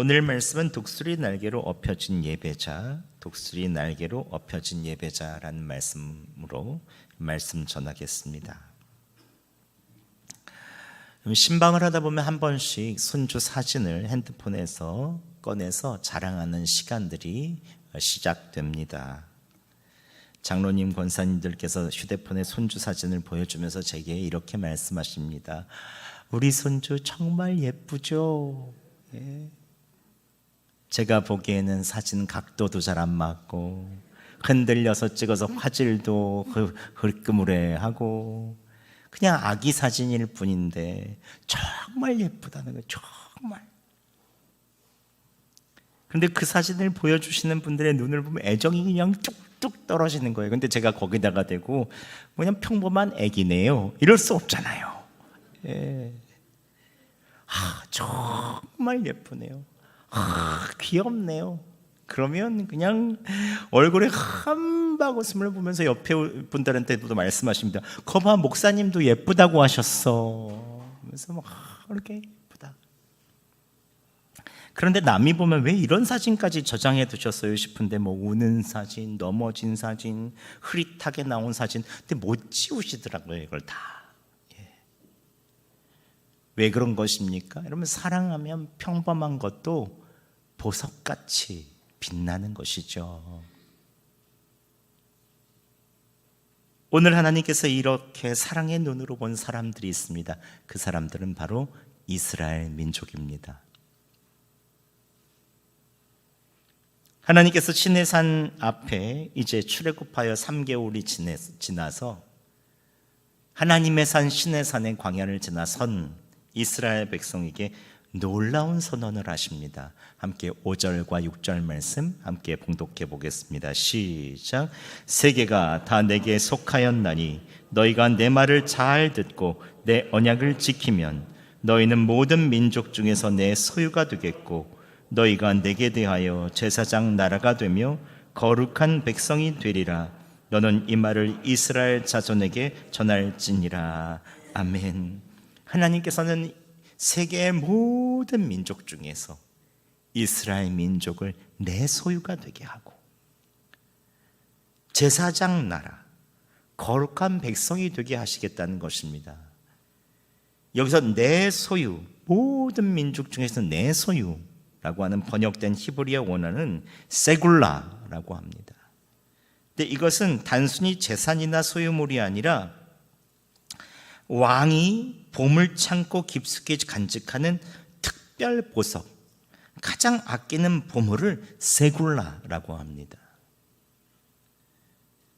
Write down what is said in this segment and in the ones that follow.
오늘 말씀은 독수리 날개로 엎혀진 예배자, 독수리 날개로 엎혀진 예배자라는 말씀으로 말씀 전하겠습니다. 신방을 하다 보면 한 번씩 손주 사진을 핸드폰에서 꺼내서 자랑하는 시간들이 시작됩니다. 장로님, 권사님들께서 휴대폰에 손주 사진을 보여주면서 제게 이렇게 말씀하십니다. 우리 손주 정말 예쁘죠? 예. 제가 보기에는 사진 각도도 잘 안 맞고 흔들려서 찍어서 화질도 흘끄무레하고 그냥 아기 사진일 뿐인데 정말 예쁘다는 거예요. 정말. 그런데 그 사진을 보여주시는 분들의 눈을 보면 애정이 그냥 뚝뚝 떨어지는 거예요. 근데 제가 거기다가 대고 그냥 평범한 애기네요, 이럴 수 없잖아요. 예. 정말 예쁘네요. 귀엽네요. 그러면 그냥 얼굴에 한바구음을 보면서 옆에 분들한테도 말씀하십니다. 거봐, 목사님도 예쁘다고 하셨어. 그래서 막 이렇게 예쁘다. 그런데 남이 보면 왜 이런 사진까지 저장해 두셨어요 싶은데 뭐 우는 사진, 넘어진 사진, 흐릿하게 나온 사진, 근데 못 지우시더라고요 이걸 다. 왜 그런 것입니까? 여러분, 사랑하면 평범한 것도 보석같이 빛나는 것이죠. 오늘 하나님께서 이렇게 사랑의 눈으로 본 사람들이 있습니다. 그 사람들은 바로 이스라엘 민족입니다. 하나님께서 시내산 앞에 이제 출애굽하여 3개월이 지나서 하나님의 산 시내산의 광야를 지나선 이스라엘 백성에게 놀라운 선언을 하십니다. 함께 5절과 6절 말씀 함께 봉독해 보겠습니다. 시작. 세계가 다 내게 속하였나니 너희가 내 말을 잘 듣고 내 언약을 지키면 너희는 모든 민족 중에서 내 소유가 되겠고 너희가 내게 대하여 제사장 나라가 되며 거룩한 백성이 되리라. 너는 이 말을 이스라엘 자손에게 전할지니라. 아멘. 하나님께서는 세계의 모든 민족 중에서 이스라엘 민족을 내 소유가 되게 하고 제사장 나라, 거룩한 백성이 되게 하시겠다는 것입니다. 여기서 내 소유, 모든 민족 중에서 내 소유라고 하는 번역된 히브리어 원어는 세굴라라고 합니다. 근데 이것은 단순히 재산이나 소유물이 아니라 왕이 보물창고 깊숙이 간직하는 특별 보석, 가장 아끼는 보물을 세굴라라고 합니다.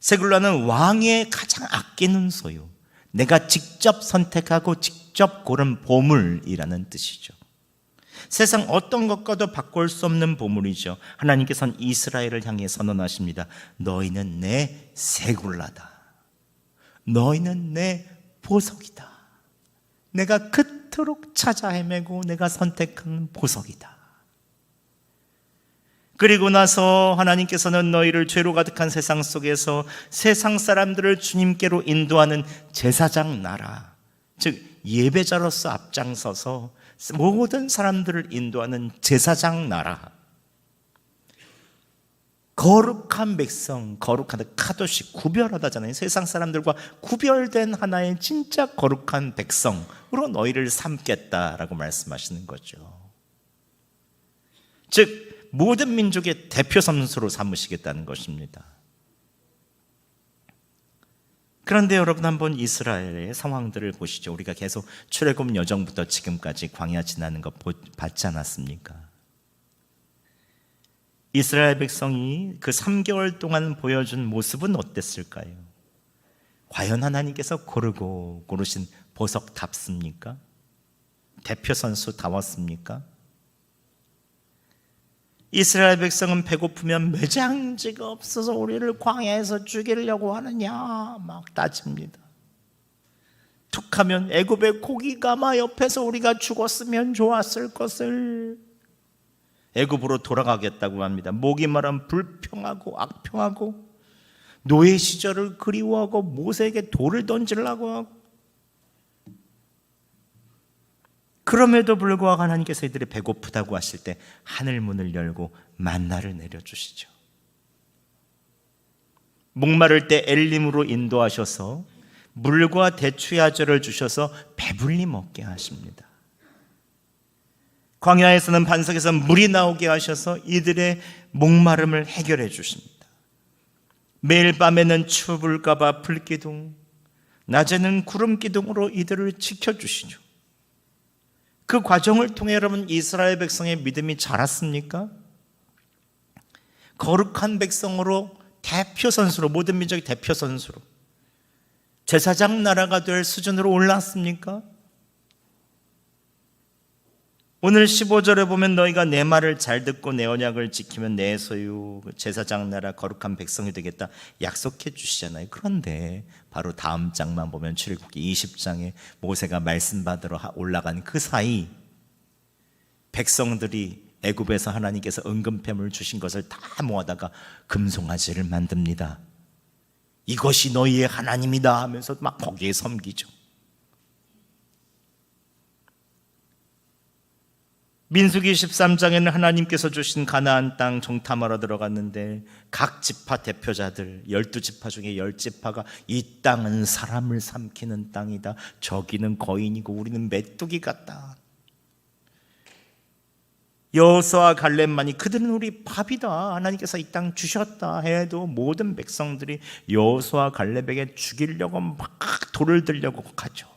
세굴라는 왕의 가장 아끼는 소유, 내가 직접 선택하고 직접 고른 보물이라는 뜻이죠. 세상 어떤 것과도 바꿀 수 없는 보물이죠. 하나님께서는 이스라엘을 향해 선언하십니다. 너희는 내 세굴라다. 너희는 내 보석이다. 내가 그토록 찾아 헤매고 내가 선택한 보석이다. 그리고 나서 하나님께서는 너희를 죄로 가득한 세상 속에서 세상 사람들을 주님께로 인도하는 제사장 나라, 즉 예배자로서 앞장서서 모든 사람들을 인도하는 제사장 나라, 거룩한 백성, 거룩하다, 카도시, 구별하다잖아요. 세상 사람들과 구별된 하나의 진짜 거룩한 백성으로 너희를 삼겠다라고 말씀하시는 거죠. 즉 모든 민족의 대표 선수로 삼으시겠다는 것입니다. 그런데 여러분, 한번 이스라엘의 상황들을 보시죠. 우리가 계속 출애굽 여정부터 지금까지 광야 지나는 거 봤지 않았습니까? 이스라엘 백성이 그 3개월 동안 보여준 모습은 어땠을까요? 과연 하나님께서 고르신 보석답습니까? 대표 선수다웠습니까? 이스라엘 백성은 배고프면 매장지가 없어서 우리를 광야에서 죽이려고 하느냐 막 따집니다. 툭하면 애굽의 고기가마 옆에서 우리가 죽었으면 좋았을 것을, 애굽으로 돌아가겠다고 합니다. 목이 마른 불평하고 악평하고 노예 시절을 그리워하고 모세에게 돌을 던지려고 하고 그럼에도 불구하고 하나님께서 이들이 배고프다고 하실 때 하늘 문을 열고 만나를 내려주시죠. 목마를 때 엘림으로 인도하셔서 물과 대추의 아저를 주셔서 배불리 먹게 하십니다. 광야에서는 반석에서 물이 나오게 하셔서 이들의 목마름을 해결해 주십니다. 매일 밤에는 추울까 봐 불기둥, 낮에는 구름기둥으로 이들을 지켜주시죠. 그 과정을 통해 여러분 이스라엘 백성의 믿음이 자랐습니까? 거룩한 백성으로 대표 선수로, 모든 민족의 대표 선수로 제사장 나라가 될 수준으로 올랐습니까? 오늘 15절에 보면 너희가 내 말을 잘 듣고 내 언약을 지키면 내 소유 제사장 나라 거룩한 백성이 되겠다 약속해 주시잖아요. 그런데 바로 다음 장만 보면 출애굽기 20장에 모세가 말씀 받으러 올라간 그 사이 백성들이 애굽에서 하나님께서 은금뱀을 주신 것을 다 모아다가 금송아지를 만듭니다. 이것이 너희의 하나님이다 하면서 막 거기에 섬기죠. 민수기 13장에는 하나님께서 주신 가나안 땅 정탐하러 들어갔는데 각 지파 대표자들 12지파 중에 10지파가 이 땅은 사람을 삼키는 땅이다. 저기는 거인이고 우리는 메뚜기 같다. 여호수아와 갈렙만이 그들은 우리 밥이다. 하나님께서 이 땅 주셨다 해도 모든 백성들이 여호수아와 갈렙에게 죽이려고 막 돌을 들려고 가죠.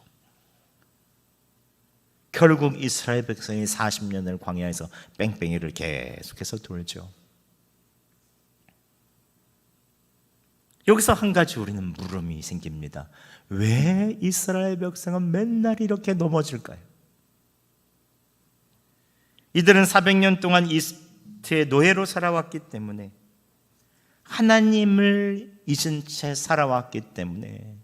결국 이스라엘 백성이 40년을 광야에서 뺑뺑이를 계속해서 돌죠. 여기서 한 가지 우리는 물음이 생깁니다. 왜 이스라엘 백성은 맨날 이렇게 넘어질까요? 이들은 400년 동안 이집트의 노예로 살아왔기 때문에, 하나님을 잊은 채 살아왔기 때문에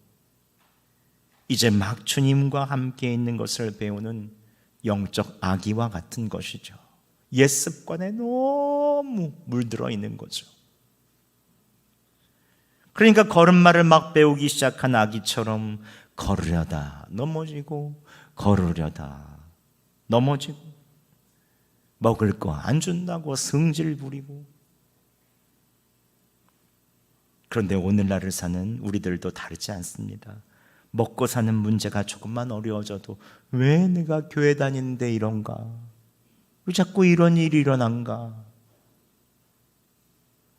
이제 막 주님과 함께 있는 것을 배우는 영적 아기와 같은 것이죠. 옛 습관에 너무 물들어 있는 거죠. 그러니까 걸음마를 막 배우기 시작한 아기처럼 걸으려다 넘어지고 걸으려다 넘어지고 먹을 거 안 준다고 성질 부리고. 그런데 오늘날을 사는 우리들도 다르지 않습니다. 먹고 사는 문제가 조금만 어려워져도 왜 내가 교회 다니는데 이런가? 왜 자꾸 이런 일이 일어난가?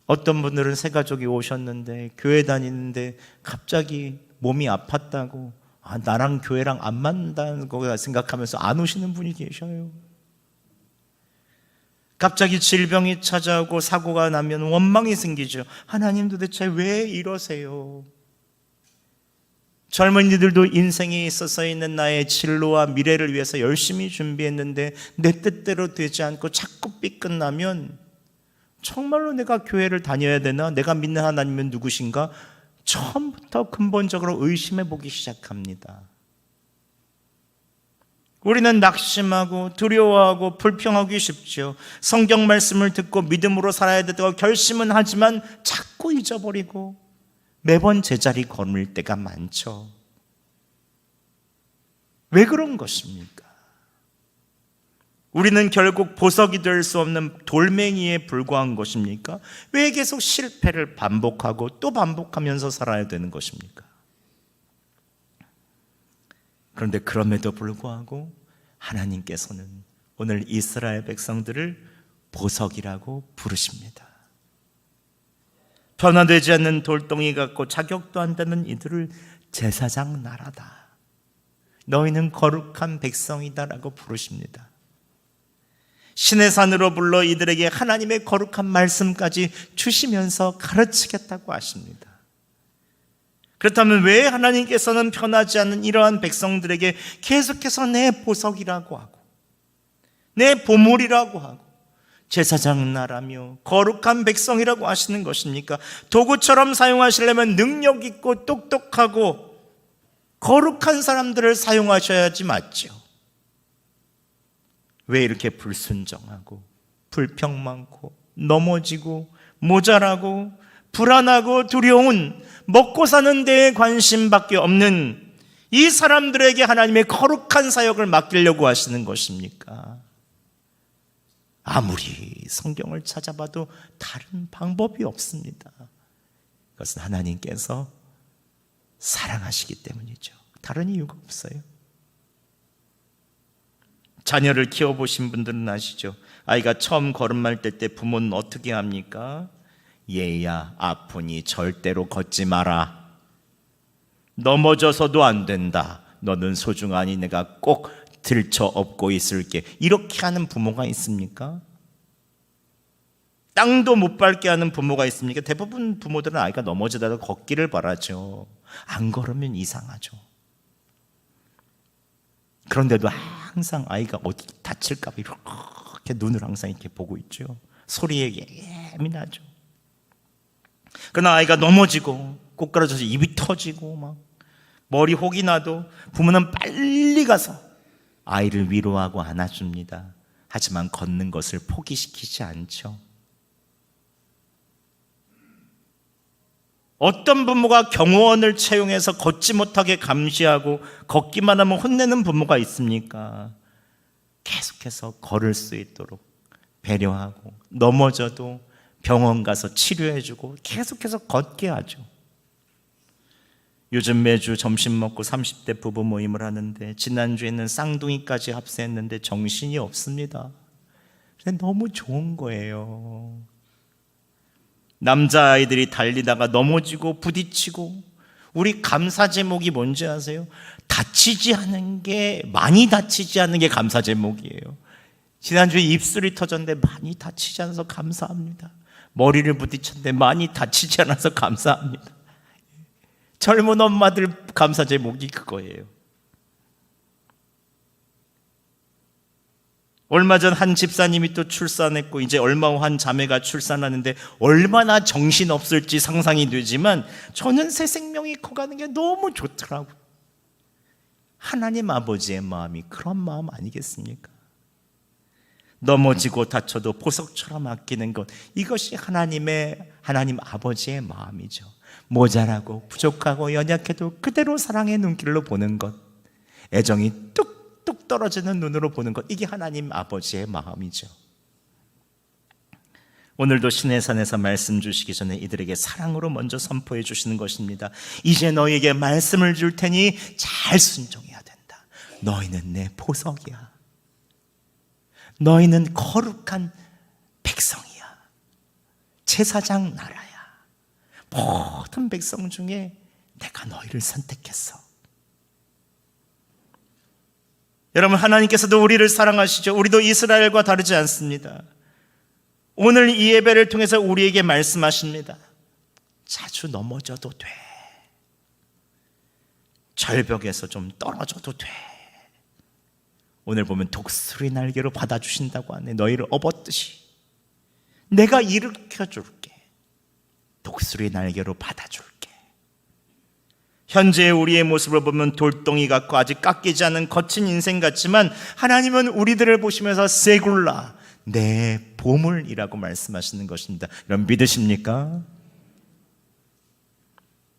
어떤 분들은 새 가족이 오셨는데 교회 다니는데 갑자기 몸이 아팠다고 나랑 교회랑 안 맞는다는 거 생각하면서 안 오시는 분이 계셔요. 갑자기 질병이 찾아오고 사고가 나면 원망이 생기죠. 하나님 도대체 왜 이러세요? 젊은이들도 인생에 있어서 있는 나의 진로와 미래를 위해서 열심히 준비했는데 내 뜻대로 되지 않고 자꾸 삐끗나면 정말로 내가 교회를 다녀야 되나? 내가 믿는 하나님은 누구신가? 처음부터 근본적으로 의심해 보기 시작합니다. 우리는 낙심하고 두려워하고 불평하기 쉽죠. 성경 말씀을 듣고 믿음으로 살아야 된다고 결심은 하지만 자꾸 잊어버리고 매번 제자리 걸을 때가 많죠. 왜 그런 것입니까? 우리는 결국 보석이 될 수 없는 돌멩이에 불과한 것입니까? 왜 계속 실패를 반복하고 또 반복하면서 살아야 되는 것입니까? 그런데 그럼에도 불구하고 하나님께서는 오늘 이스라엘 백성들을 보석이라고 부르십니다. 변화되지 않는 돌덩이 같고 자격도 안 되는 이들을 제사장 나라다, 너희는 거룩한 백성이다라고 부르십니다. 신의 산으로 불러 이들에게 하나님의 거룩한 말씀까지 주시면서 가르치겠다고 하십니다. 그렇다면 왜 하나님께서는 변하지 않는 이러한 백성들에게 계속해서 내 보석이라고 하고 내 보물이라고 하고 제사장 나라며 거룩한 백성이라고 하시는 것입니까? 도구처럼 사용하시려면 능력 있고 똑똑하고 거룩한 사람들을 사용하셔야지 맞죠. 왜 이렇게 불순종하고 불평 많고 넘어지고 모자라고 불안하고 두려운 먹고 사는 데에 관심밖에 없는 이 사람들에게 하나님의 거룩한 사역을 맡기려고 하시는 것입니까? 아무리 성경을 찾아봐도 다른 방법이 없습니다. 그것은 하나님께서 사랑하시기 때문이죠. 다른 이유가 없어요. 자녀를 키워보신 분들은 아시죠? 아이가 처음 걸음마 뗄 때 부모는 어떻게 합니까? 얘야, 아프니 절대로 걷지 마라. 넘어져서도 안 된다. 너는 소중하니 내가 꼭 들쳐 업고 있을게. 이렇게 하는 부모가 있습니까? 땅도 못 밟게 하는 부모가 있습니까? 대부분 부모들은 아이가 넘어지다가 걷기를 바라죠. 안 걸으면 이상하죠. 그런데도 항상 아이가 어디 다칠까 봐 이렇게 눈을 항상 이렇게 보고 있죠. 소리에 예민하죠. 그러나 아이가 넘어지고 꼬꾸라져서 입이 터지고 막 머리 혹이 나도 부모는 빨리 가서 아이를 위로하고 안아줍니다. 하지만 걷는 것을 포기시키지 않죠. 어떤 부모가 경호원을 채용해서 걷지 못하게 감시하고 걷기만 하면 혼내는 부모가 있습니까? 계속해서 걸을 수 있도록 배려하고 넘어져도 병원 가서 치료해주고 계속해서 걷게 하죠. 요즘 매주 점심 먹고 30대 부부 모임을 하는데 지난주에는 쌍둥이까지 합세했는데 정신이 없습니다. 너무 좋은 거예요. 남자아이들이 달리다가 넘어지고 부딪히고, 우리 감사 제목이 뭔지 아세요? 다치지 않은 게, 많이 다치지 않은 게 감사 제목이에요. 지난주에 입술이 터졌는데 많이 다치지 않아서 감사합니다. 머리를 부딪혔는데 많이 다치지 않아서 감사합니다. 젊은 엄마들 감사 제목이 그거예요. 얼마 전 한 집사님이 또 출산했고 이제 얼마 후 한 자매가 출산하는데 얼마나 정신없을지 상상이 되지만 저는 새 생명이 커가는 게 너무 좋더라고요. 하나님 아버지의 마음이 그런 마음 아니겠습니까? 넘어지고 다쳐도 보석처럼 아끼는 것, 이것이 하나님 아버지의 마음이죠. 모자라고 부족하고 연약해도 그대로 사랑의 눈길로 보는 것, 애정이 뚝뚝 떨어지는 눈으로 보는 것, 이게 하나님 아버지의 마음이죠. 오늘도 시내산에서 말씀 주시기 전에 이들에게 사랑으로 먼저 선포해 주시는 것입니다. 이제 너희에게 말씀을 줄 테니 잘 순종해야 된다. 너희는 내 보석이야. 너희는 거룩한 백성이야. 제사장 나라야. 모든 백성 중에 내가 너희를 선택했어. 여러분, 하나님께서도 우리를 사랑하시죠. 우리도 이스라엘과 다르지 않습니다. 오늘 이 예배를 통해서 우리에게 말씀하십니다. 자주 넘어져도 돼. 절벽에서 좀 떨어져도 돼. 오늘 보면 독수리 날개로 받아주신다고 하네. 너희를 업었듯이 내가 일으켜줄게. 독수리 날개로 받아줄게. 현재 우리의 모습을 보면 돌덩이 같고 아직 깎이지 않은 거친 인생 같지만 하나님은 우리들을 보시면서 세굴라, 내 보물이라고 말씀하시는 것입니다. 여러분 믿으십니까?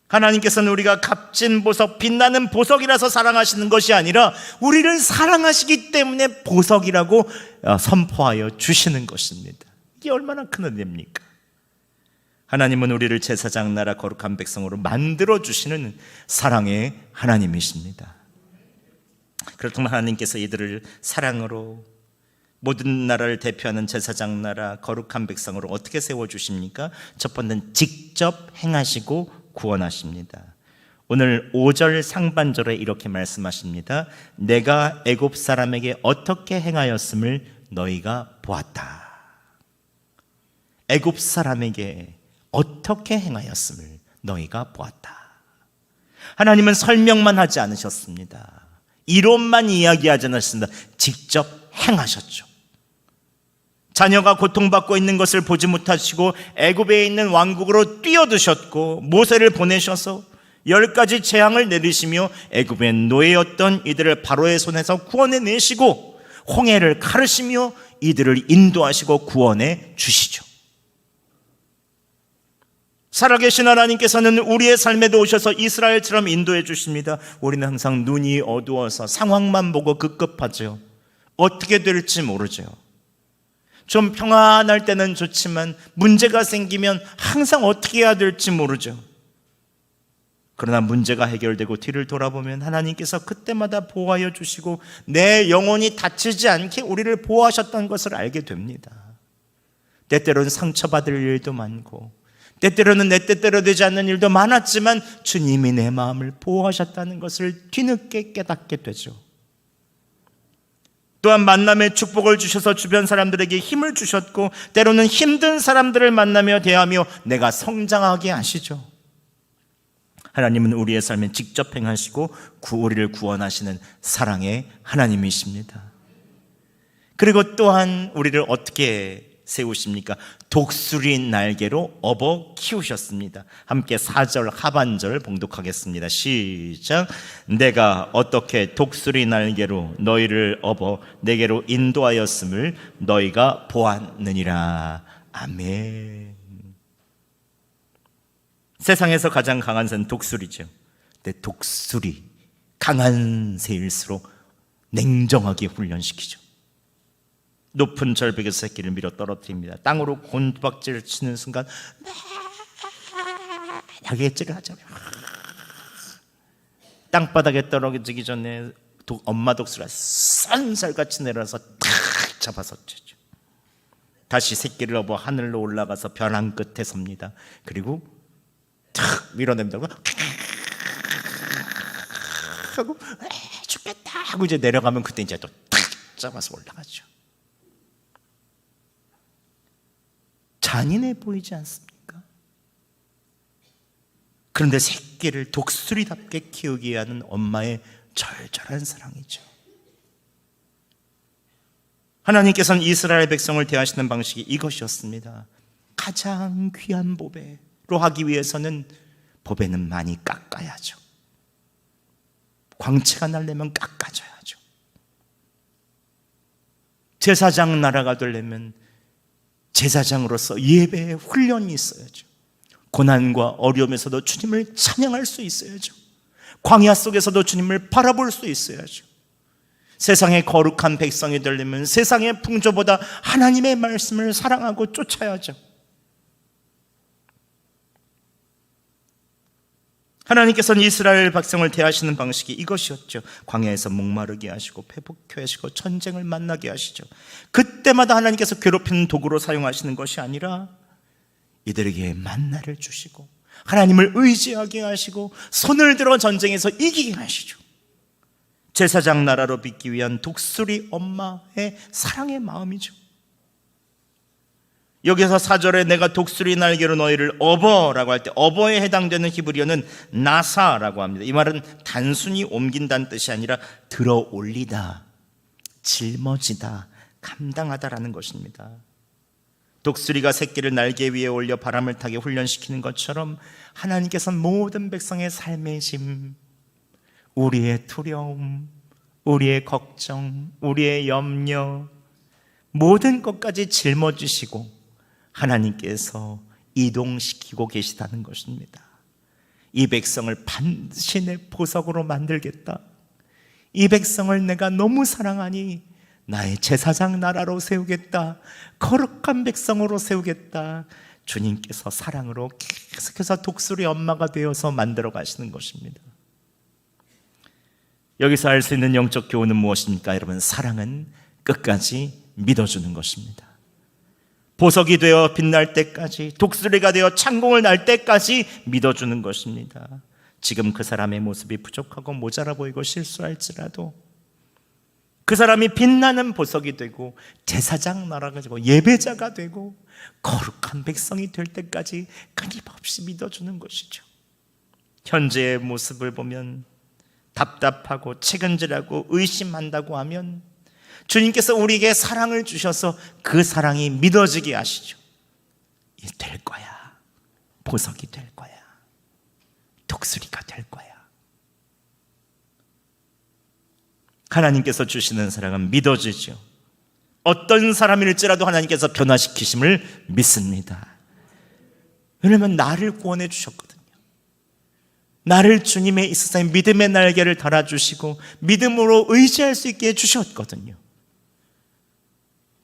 하나님께서는 우리가 값진 보석, 빛나는 보석이라서 사랑하시는 것이 아니라 우리를 사랑하시기 때문에 보석이라고 선포하여 주시는 것입니다. 이게 얼마나 큰 은혜입니까? 하나님은 우리를 제사장 나라 거룩한 백성으로 만들어주시는 사랑의 하나님이십니다. 그렇다면 하나님께서 이들을 사랑으로 모든 나라를 대표하는 제사장 나라 거룩한 백성으로 어떻게 세워주십니까? 첫 번째는 직접 행하시고 구원하십니다. 오늘 5절 상반절에 이렇게 말씀하십니다. 내가 애굽 사람에게 어떻게 행하였음을 너희가 보았다. 애굽 사람에게 어떻게 행하였음을 너희가 보았다. 하나님은 설명만 하지 않으셨습니다. 이론만 이야기하지 않으셨습니다. 직접 행하셨죠. 자녀가 고통받고 있는 것을 보지 못하시고 애굽에 있는 왕국으로 뛰어드셨고 모세를 보내셔서 10가지 재앙을 내리시며 애굽의 노예였던 이들을 바로의 손에서 구원해내시고 홍해를 가르시며 이들을 인도하시고 구원해 주시죠. 살아계신 하나님께서는 우리의 삶에도 오셔서 이스라엘처럼 인도해 주십니다. 우리는 항상 눈이 어두워서 상황만 보고 급급하죠. 어떻게 될지 모르죠. 좀 평안할 때는 좋지만 문제가 생기면 항상 어떻게 해야 될지 모르죠. 그러나 문제가 해결되고 뒤를 돌아보면 하나님께서 그때마다 보호하여 주시고 내 영혼이 다치지 않게 우리를 보호하셨던 것을 알게 됩니다. 때때로는 상처받을 일도 많고 때때로는 내 뜻대로 되지 않는 일도 많았지만 주님이 내 마음을 보호하셨다는 것을 뒤늦게 깨닫게 되죠. 또한 만남의 축복을 주셔서 주변 사람들에게 힘을 주셨고 때로는 힘든 사람들을 만나며 대하며 내가 성장하게 하시죠. 하나님은 우리의 삶에 직접 행하시고 우리를 구원하시는 사랑의 하나님이십니다. 그리고 또한 우리를 어떻게 세우십니까? 독수리 날개로 업어 키우셨습니다. 함께 4절 하반절 봉독하겠습니다. 시작. 내가 어떻게 독수리 날개로 너희를 업어 내게로 인도하였음을 너희가 보았느니라. 아멘. 세상에서 가장 강한 새는 독수리죠. 근데 독수리, 강한 새일수록 냉정하게 훈련시키죠. 높은 절벽에서 새끼를 밀어 떨어뜨립니다. 땅으로 곤박질을 치는 순간 야개질을 하죠. 땅바닥에 떨어지기 전에 엄마 독수리가 쏜살같이 내려서 탁 잡아서 쳤죠. 다시 새끼를 업어 하늘로 올라가서 벼랑 끝에 섭니다. 그리고 탁 밀어냅니다. 하고 죽겠다 하고 이제 내려가면 그때 이제 또 탁 잡아서 올라가죠. 잔인해 보이지 않습니까? 그런데 새끼를 독수리답게 키우게 하는 엄마의 절절한 사랑이죠. 하나님께서는 이스라엘 백성을 대하시는 방식이 이것이었습니다. 가장 귀한 보배로 하기 위해서는 보배는 많이 깎아야죠. 광채가 나려면 깎아줘야죠. 제사장 나라가 되려면 제사장으로서 예배의 훈련이 있어야죠. 고난과 어려움에서도 주님을 찬양할 수 있어야죠. 광야 속에서도 주님을 바라볼 수 있어야죠. 세상의 거룩한 백성이 되려면 세상의 풍조보다 하나님의 말씀을 사랑하고 쫓아야죠. 하나님께서는 이스라엘 백성을 대하시는 방식이 이것이었죠. 광야에서 목마르게 하시고 배고프게 하시고 전쟁을 만나게 하시죠. 그때마다 하나님께서 괴롭히는 도구로 사용하시는 것이 아니라 이들에게 만나를 주시고 하나님을 의지하게 하시고 손을 들어 전쟁에서 이기게 하시죠. 제사장 나라로 빚기 위한 독수리 엄마의 사랑의 마음이죠. 여기서 4절에 내가 독수리 날개로 너희를 업어라고 할 때 업어에 해당되는 히브리어는 나사라고 합니다. 이 말은 단순히 옮긴다는 뜻이 아니라 들어 올리다, 짊어지다, 감당하다라는 것입니다. 독수리가 새끼를 날개 위에 올려 바람을 타게 훈련시키는 것처럼 하나님께서는 모든 백성의 삶의 짐, 우리의 두려움, 우리의 걱정, 우리의 염려 모든 것까지 짊어지시고 하나님께서 이동시키고 계시다는 것입니다. 이 백성을 반드시 내 보석으로 만들겠다. 이 백성을 내가 너무 사랑하니 나의 제사장 나라로 세우겠다. 거룩한 백성으로 세우겠다. 주님께서 사랑으로 계속해서 독수리 엄마가 되어서 만들어 가시는 것입니다. 여기서 알 수 있는 영적 교훈은 무엇입니까? 여러분, 사랑은 끝까지 믿어주는 것입니다. 보석이 되어 빛날 때까지, 독수리가 되어 창공을 날 때까지 믿어주는 것입니다. 지금 그 사람의 모습이 부족하고 모자라 보이고 실수할지라도 그 사람이 빛나는 보석이 되고 제사장 나라가 되고 예배자가 되고 거룩한 백성이 될 때까지 끊임없이 믿어주는 것이죠. 현재의 모습을 보면 답답하고 책임질하고 의심한다고 하면 주님께서 우리에게 사랑을 주셔서 그 사랑이 믿어지게 하시죠. 될 거야. 보석이 될 거야. 독수리가 될 거야. 하나님께서 주시는 사랑은 믿어지죠. 어떤 사람일지라도 하나님께서 변화시키심을 믿습니다. 왜냐하면 나를 구원해 주셨거든요. 나를 주님의 이 세상에 믿음의 날개를 달아주시고 믿음으로 의지할 수 있게 해주셨거든요.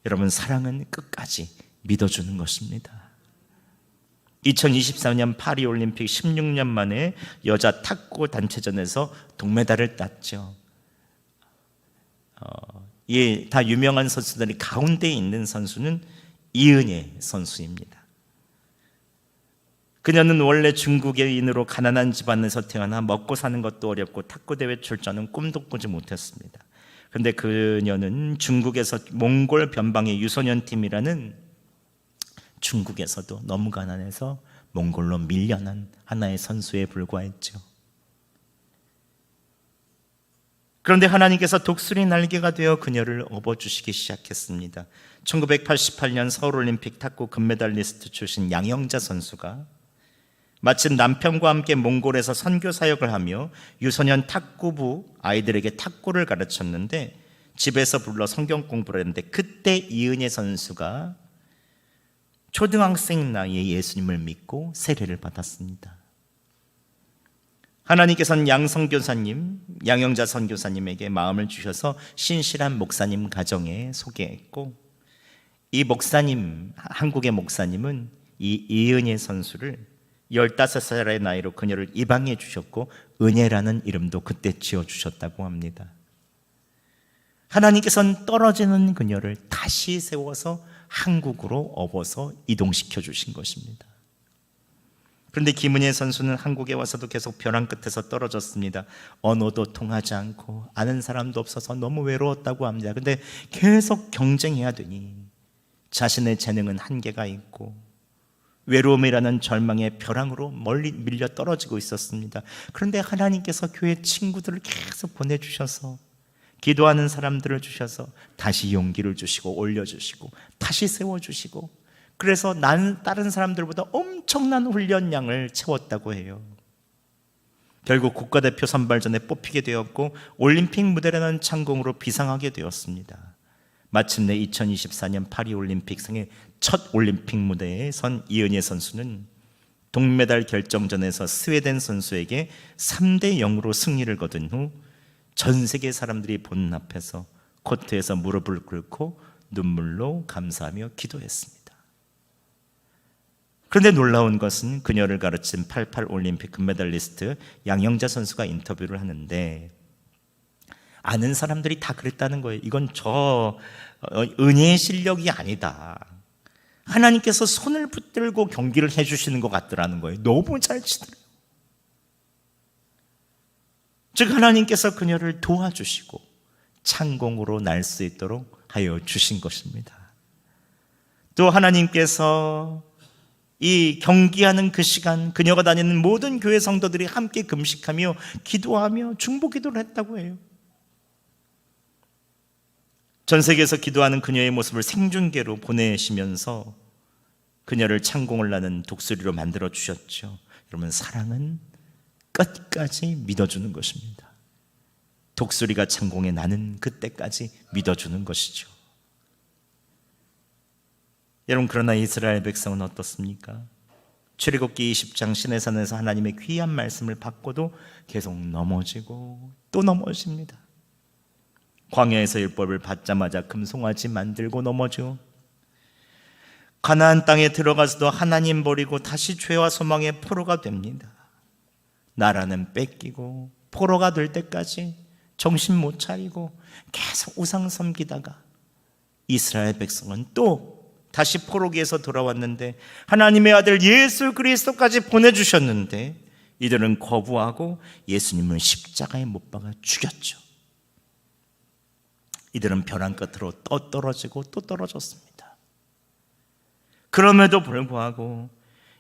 여러분, 사랑은 끝까지 믿어주는 것입니다. 2024년 파리올림픽 16년 만에 여자 탁구 단체전에서 동메달을 땄죠. 다 유명한 선수들이 가운데 있는 선수는 이은혜 선수입니다. 그녀는 원래 중국인으로 가난한 집안에서 태어나 먹고 사는 것도 어렵고 탁구 대회 출전은 꿈도 꾸지 못했습니다. 그런데 그녀는 중국에서 몽골 변방의 유소년 팀이라는, 중국에서도 너무 가난해서 몽골로 밀려난 하나의 선수에 불과했죠. 그런데 하나님께서 독수리 날개가 되어 그녀를 업어주시기 시작했습니다. 1988년 서울올림픽 탁구 금메달리스트 출신 양영자 선수가 마침 남편과 함께 몽골에서 선교 사역을 하며 유소년 탁구부 아이들에게 탁구를 가르쳤는데, 집에서 불러 성경 공부를 했는데, 그때 이은혜 선수가 초등학생 나이에 예수님을 믿고 세례를 받았습니다. 하나님께서는 양성교사님, 양영자 선교사님에게 마음을 주셔서 신실한 목사님 가정에 소개했고, 이 목사님, 한국의 목사님은 이 이은혜 선수를 15살의 나이로 그녀를 입양해 주셨고 은혜라는 이름도 그때 지어주셨다고 합니다. 하나님께서는 떨어지는 그녀를 다시 세워서 한국으로 업어서 이동시켜 주신 것입니다. 그런데 김은혜 선수는 한국에 와서도 계속 벼랑 끝에서 떨어졌습니다. 언어도 통하지 않고 아는 사람도 없어서 너무 외로웠다고 합니다. 그런데 계속 경쟁해야 되니 자신의 재능은 한계가 있고 외로움이라는 절망의 벼랑으로 멀리 밀려 떨어지고 있었습니다. 그런데 하나님께서 교회 친구들을 계속 보내주셔서, 기도하는 사람들을 주셔서 다시 용기를 주시고 올려주시고 다시 세워주시고, 그래서 나는 다른 사람들보다 엄청난 훈련량을 채웠다고 해요. 결국 국가대표 선발전에 뽑히게 되었고 올림픽 무대라는 창공으로 비상하게 되었습니다. 마침내 2024년 파리올림픽 생애 첫 올림픽 무대에 선 이은혜 선수는 동메달 결정전에서 스웨덴 선수에게 3대0으로 승리를 거둔 후 전 세계 사람들이 보는 앞에서 코트에서 무릎을 꿇고 눈물로 감사하며 기도했습니다. 그런데 놀라운 것은 그녀를 가르친 88 올림픽 금메달리스트 양영자 선수가 인터뷰를 하는데, 아는 사람들이 다 그랬다는 거예요. 이건 은혜의 실력이 아니다. 하나님께서 손을 붙들고 경기를 해주시는 것 같더라는 거예요. 너무 잘 치더라고요. 즉 하나님께서 그녀를 도와주시고 창공으로 날 수 있도록 하여 주신 것입니다. 또 하나님께서 이 경기하는 그 시간, 그녀가 다니는 모든 교회 성도들이 함께 금식하며 기도하며 중보 기도를 했다고 해요. 전 세계에서 기도하는 그녀의 모습을 생중계로 보내시면서 그녀를 창공을 나는 독수리로 만들어 주셨죠. 여러분, 사랑은 끝까지 믿어주는 것입니다. 독수리가 창공에 나는 그때까지 믿어주는 것이죠. 여러분, 그러나 이스라엘 백성은 어떻습니까? 출애굽기 20장 시내산에서 하나님의 귀한 말씀을 받고도 계속 넘어지고 또 넘어집니다. 광야에서 율법을 받자마자 금송아지 만들고 넘어져. 가나안 땅에 들어가서도 하나님 버리고 다시 죄와 소망의 포로가 됩니다. 나라는 뺏기고 포로가 될 때까지 정신 못 차리고 계속 우상 섬기다가 이스라엘 백성은 또 다시 포로기에서 돌아왔는데 하나님의 아들 예수 그리스도까지 보내주셨는데 이들은 거부하고 예수님을 십자가에 못 박아 죽였죠. 이들은 벼랑 끝으로 또 떨어지고 또 떨어졌습니다. 그럼에도 불구하고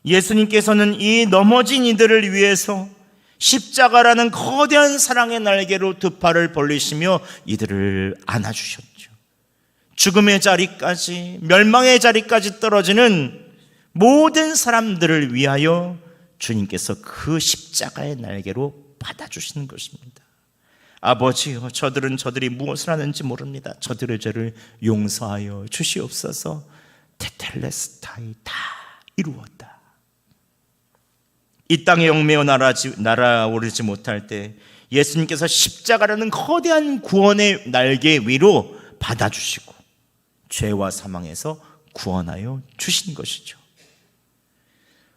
예수님께서는 이 넘어진 이들을 위해서 십자가라는 거대한 사랑의 날개로 두 팔을 벌리시며 이들을 안아주셨죠. 죽음의 자리까지, 멸망의 자리까지 떨어지는 모든 사람들을 위하여 주님께서 그 십자가의 날개로 받아주시는 것입니다. 아버지여, 저들이 무엇을 하는지 모릅니다. 저들의 죄를 용서하여 주시옵소서. 테텔레스타이, 다 이루었다. 이 땅에 얽매여 날아오르지 못할 때 예수님께서 십자가라는 거대한 구원의 날개 위로 받아주시고 죄와 사망에서 구원하여 주신 것이죠.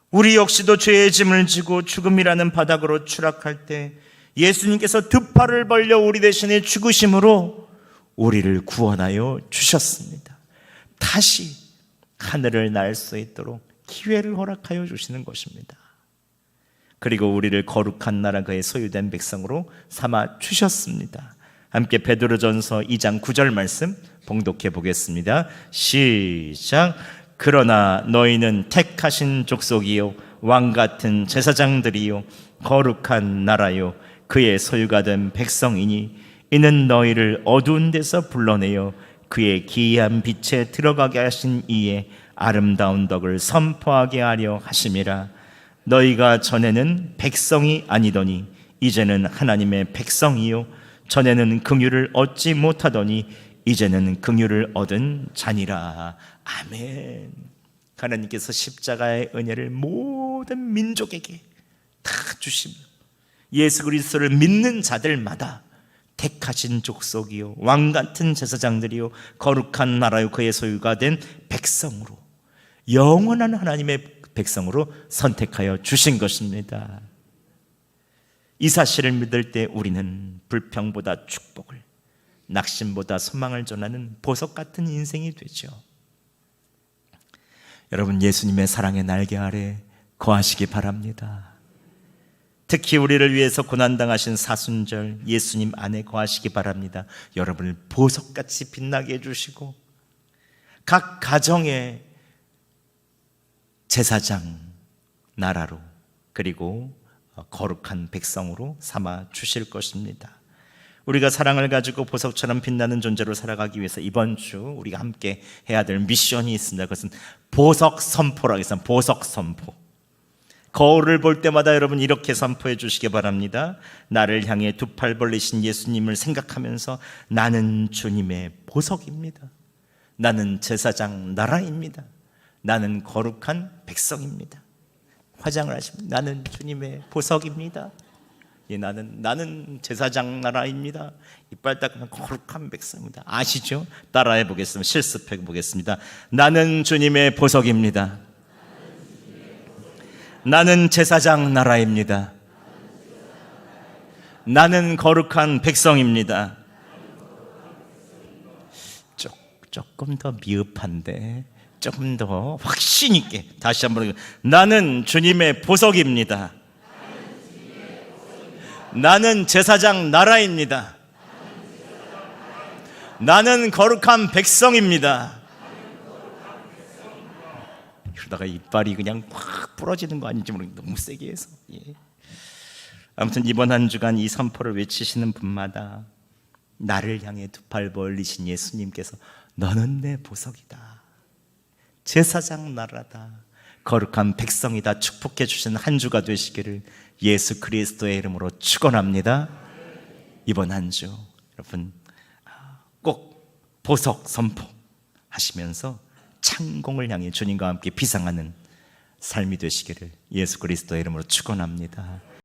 우리 역시도 죄의 짐을 지고 죽음이라는 바닥으로 추락할 때 예수님께서 두 팔을 벌려 우리 대신에 죽으심으로 우리를 구원하여 주셨습니다. 다시 하늘을 날 수 있도록 기회를 허락하여 주시는 것입니다. 그리고 우리를 거룩한 나라 그의 소유된 백성으로 삼아 주셨습니다. 함께 베드로전서 2장 9절 말씀 봉독해 보겠습니다. 시작. 그러나 너희는 택하신 족속이요 왕같은 제사장들이요 거룩한 나라요 그의 소유가 된 백성이니 이는 너희를 어두운 데서 불러내어 그의 기이한 빛에 들어가게 하신 이의 아름다운 덕을 선포하게 하려 하심이라. 너희가 전에는 백성이 아니더니 이제는 하나님의 백성이요 전에는 긍휼을 얻지 못하더니 이제는 긍휼을 얻은 자니라. 아멘. 하나님께서 십자가의 은혜를 모든 민족에게 다 주시며 예수 그리스도를 믿는 자들마다 택하신 족속이요 왕같은 제사장들이요 거룩한 나라요 그의 소유가 된 백성으로 영원한 하나님의 백성으로 선택하여 주신 것입니다. 이 사실을 믿을 때 우리는 불평보다 축복을, 낙심보다 소망을 전하는 보석 같은 인생이 되죠. 여러분, 예수님의 사랑의 날개 아래 거하시기 바랍니다. 특히 우리를 위해서 고난당하신 사순절 예수님 안에 거하시기 바랍니다. 여러분을 보석같이 빛나게 해주시고 각 가정의 제사장 나라로 그리고 거룩한 백성으로 삼아 주실 것입니다. 우리가 사랑을 가지고 보석처럼 빛나는 존재로 살아가기 위해서 이번 주 우리가 함께 해야 될 미션이 있습니다. 그것은 보석 선포라고 해서 보석 선포. 거울을 볼 때마다 여러분 이렇게 선포해 주시기 바랍니다. 나를 향해 두 팔 벌리신 예수님을 생각하면서 나는 주님의 보석입니다. 나는 제사장 나라입니다. 나는 거룩한 백성입니다. 화장을 하시면 나는 주님의 보석입니다. 예, 나는 제사장 나라입니다. 이빨 닦으면 거룩한 백성입니다. 아시죠? 따라해 보겠습니다. 실습해 보겠습니다. 나는 주님의 보석입니다. 나는 제사장 나라입니다. 나는 거룩한 백성입니다. 조금 더 미흡한데 조금 더 확신 있게 다시 한번 나는 주님의 보석입니다. 나는 제사장 나라입니다. 나는 거룩한 백성입니다. 그러다가 이빨이 그냥 확 부러지는 거 아닌지 모르겠는데 너무 세게 해서. 예. 아무튼 이번 한 주간 이 선포를 외치시는 분마다 나를 향해 두 팔 벌리신 예수님께서 너는 내 보석이다, 제사장 나라다, 거룩한 백성이다 축복해 주시는 한 주가 되시기를 예수 그리스도의 이름으로 축원합니다. 이번 한 주 여러분 꼭 보석 선포하시면서 창공을 향해 주님과 함께 비상하는 삶이 되시기를 예수 그리스도의 이름으로 축원합니다.